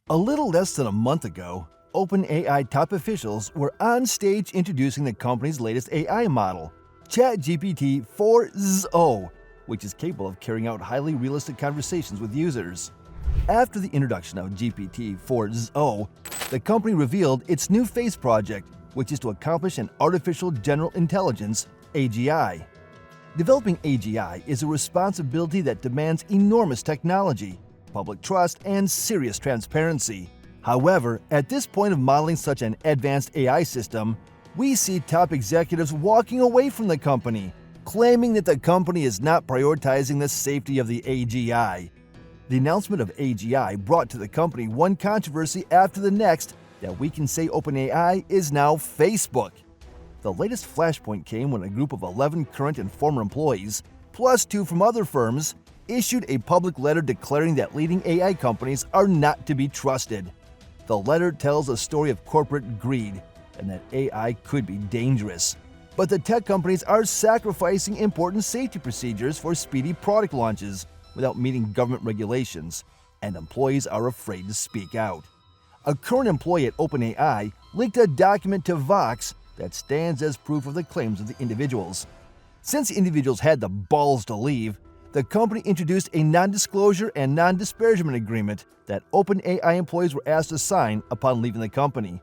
A little less than a month ago, OpenAI top officials were on stage introducing the company's latest AI model, ChatGPT 4.0, which is capable of carrying out highly realistic conversations with users. After the introduction of GPT 4.0, the company revealed its new phase project, which is to accomplish an artificial general intelligence AGI. Developing AGI is a responsibility that demands enormous technology, public trust, and serious transparency. However, at this point of modeling such an advanced AI system, we see top executives walking away from the company, claiming that the company is not prioritizing the safety of the AGI. The announcement of AGI brought to the company one controversy after the next that we can say OpenAI is now Facebook. The latest flashpoint came when a group of 11 current and former employees, plus 2 from other firms, issued a public letter declaring that leading AI companies are not to be trusted. The letter tells a story of corporate greed and that AI could be dangerous. But the tech companies are sacrificing important safety procedures for speedy product launches without meeting government regulations, and employees are afraid to speak out. A current employee at OpenAI leaked a document to Vox that stands as proof of the claims of the individuals. Since individuals had the balls to leave, the company introduced a non-disclosure and non-disparagement agreement that OpenAI employees were asked to sign upon leaving the company.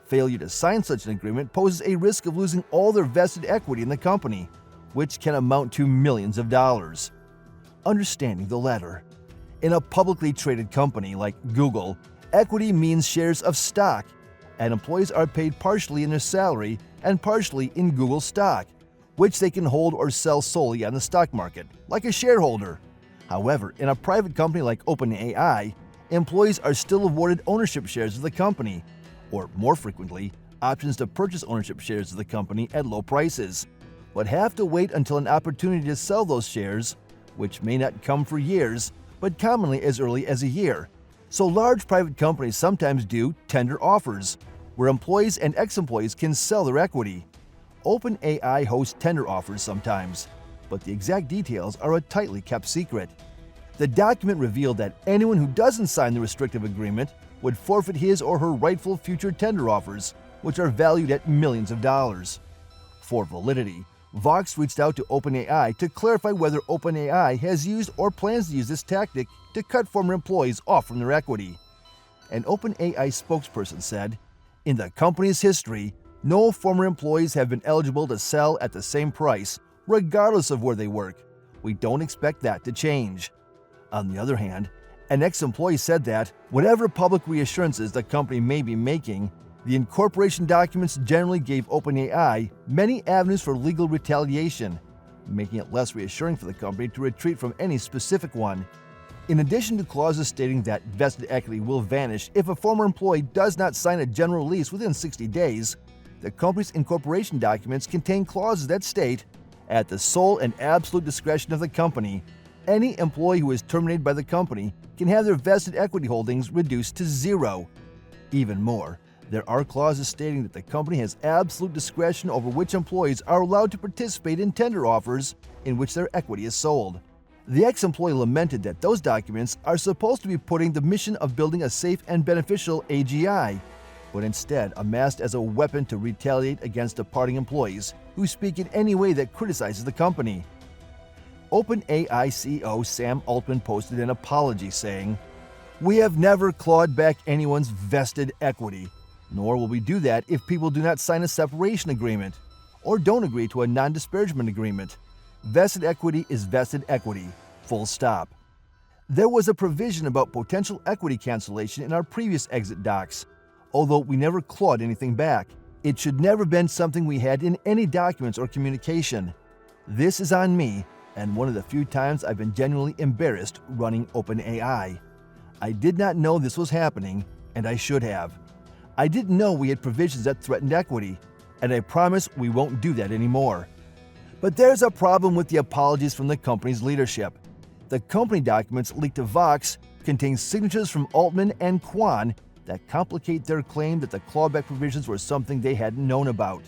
Failure to sign such an agreement poses a risk of losing all their vested equity in the company, which can amount to millions of dollars. Understanding the letter. In a publicly traded company like Google, equity means shares of stock, and employees are paid partially in their salary and partially in Google stock, which they can hold or sell solely on the stock market, like a shareholder. However, in a private company like OpenAI, employees are still awarded ownership shares of the company, or more frequently, options to purchase ownership shares of the company at low prices, but have to wait until an opportunity to sell those shares, which may not come for years, but commonly as early as a year. So large private companies sometimes do tender offers, where employees and ex-employees can sell their equity. OpenAI hosts tender offers sometimes, but the exact details are a tightly kept secret. The document revealed that anyone who doesn't sign the restrictive agreement would forfeit his or her rightful future tender offers, which are valued at millions of dollars. For validity, Vox reached out to OpenAI to clarify whether OpenAI has used or plans to use this tactic to cut former employees off from their equity. An OpenAI spokesperson said, "In the company's history, no former employees have been eligible to sell at the same price, regardless of where they work. We don't expect that to change." On the other hand, an ex-employee said that, whatever public reassurances the company may be making, the incorporation documents generally gave OpenAI many avenues for legal retaliation, making it less reassuring for the company to retreat from any specific one. In addition to clauses stating that vested equity will vanish if a former employee does not sign a general release within 60 days, the company's incorporation documents contain clauses that state, at the sole and absolute discretion of the company, any employee who is terminated by the company can have their vested equity holdings reduced to zero. Even more, there are clauses stating that the company has absolute discretion over which employees are allowed to participate in tender offers in which their equity is sold. The ex-employee lamented that those documents are supposed to be putting the mission of building a safe and beneficial AGI, but instead amassed as a weapon to retaliate against departing employees who speak in any way that criticizes the company. OpenAI CEO Sam Altman posted an apology saying, "We have never clawed back anyone's vested equity, nor will we do that if people do not sign a separation agreement or don't agree to a non-disparagement agreement. Vested equity is vested equity, full stop." There was a provision about potential equity cancellation in our previous exit docs, although we never clawed anything back. It should never have been something we had in any documents or communication. This is on me, and one of the few times I've been genuinely embarrassed running OpenAI. I did not know this was happening, and I should have. I didn't know we had provisions that threatened equity, and I promise we won't do that anymore. But there's a problem with the apologies from the company's leadership. The company documents leaked to Vox contain signatures from Altman and Kwan that complicate their claim that the clawback provisions were something they hadn't known about.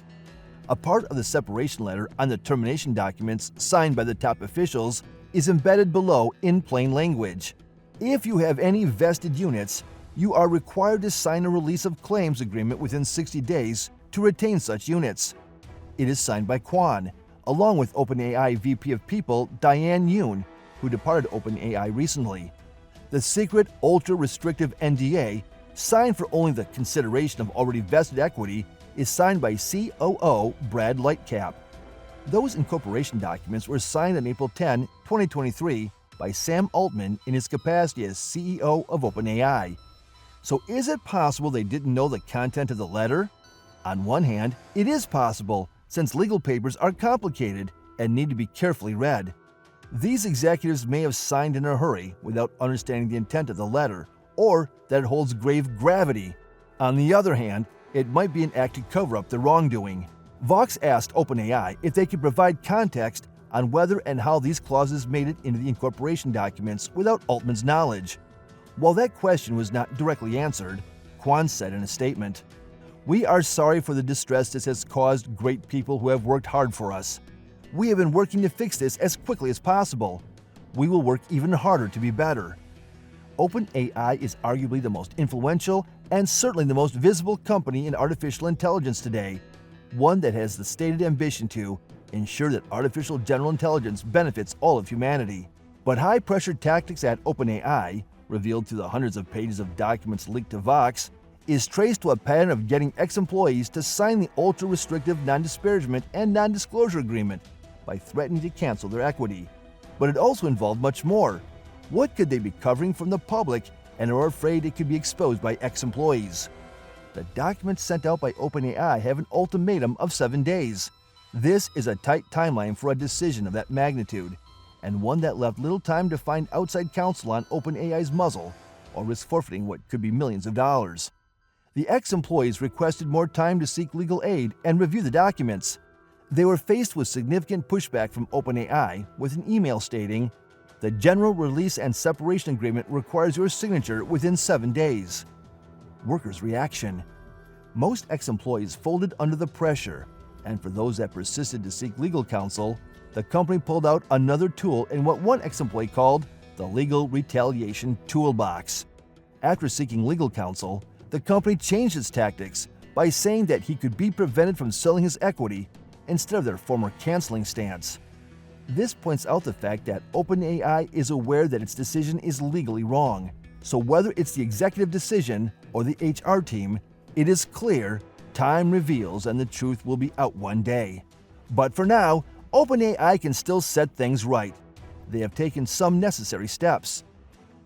A part of the separation letter on the termination documents signed by the top officials is embedded below in plain language. If you have any vested units, you are required to sign a release of claims agreement within 60 days to retain such units. It is signed by Quan, along with OpenAI VP of People Diane Yoon, who departed OpenAI recently. The secret, ultra-restrictive NDA, signed for only the consideration of already vested equity, is signed by COO Brad Lightcap. Those incorporation documents were signed on April 10, 2023 by Sam Altman in his capacity as CEO of OpenAI. So is it possible they didn't know the content of the letter? On one hand, it is possible, since legal papers are complicated and need to be carefully read. These executives may have signed in a hurry without understanding the intent of the letter, or that it holds grave gravity. On the other hand, it might be an act to cover up the wrongdoing. Vox asked OpenAI if they could provide context on whether and how these clauses made it into the incorporation documents without Altman's knowledge. While that question was not directly answered, Quan said in a statement, "We are sorry for the distress this has caused great people who have worked hard for us. We have been working to fix this as quickly as possible. We will work even harder to be better." OpenAI is arguably the most influential and certainly the most visible company in artificial intelligence today, one that has the stated ambition to ensure that artificial general intelligence benefits all of humanity. But high-pressure tactics at OpenAI, revealed through the hundreds of pages of documents leaked to Vox, is traced to a pattern of getting ex-employees to sign the ultra-restrictive non-disparagement and non-disclosure agreement by threatening to cancel their equity. But it also involved much more. What could they be covering from the public and are afraid it could be exposed by ex-employees? The documents sent out by OpenAI have an ultimatum of 7 days. This is a tight timeline for a decision of that magnitude, and one that left little time to find outside counsel on OpenAI's muzzle or risk forfeiting what could be millions of dollars. The ex-employees requested more time to seek legal aid and review the documents. They were faced with significant pushback from OpenAI with an email stating, "The general release and separation agreement requires your signature within 7 days." Workers' reaction. Most ex-employees folded under the pressure, and for those that persisted to seek legal counsel, the company pulled out another tool in what one ex-employee called the legal retaliation toolbox. After seeking legal counsel, the company changed its tactics by saying that he could be prevented from selling his equity instead of their former canceling stance. This points out the fact that OpenAI is aware that its decision is legally wrong. So whether it's the executive decision or the HR team, it is clear time reveals and the truth will be out one day. But for now, OpenAI can still set things right. They have taken some necessary steps.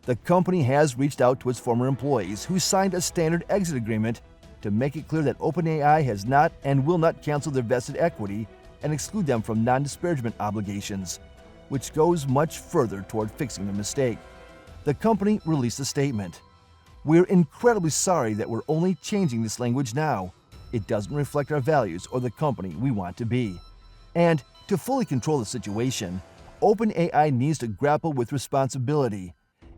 The company has reached out to its former employees who signed a standard exit agreement to make it clear that OpenAI has not and will not cancel their vested equity and exclude them from non-disparagement obligations, which goes much further toward fixing the mistake. The company released a statement. "We're incredibly sorry that we're only changing this language now. It doesn't reflect our values or the company we want to be." And to fully control the situation, OpenAI needs to grapple with responsibility.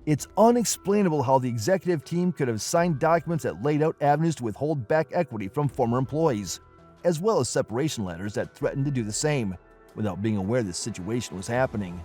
It's unexplainable how the executive team could have signed documents that laid out avenues to withhold back equity from former employees, as well as separation letters that threatened to do the same, without being aware this situation was happening.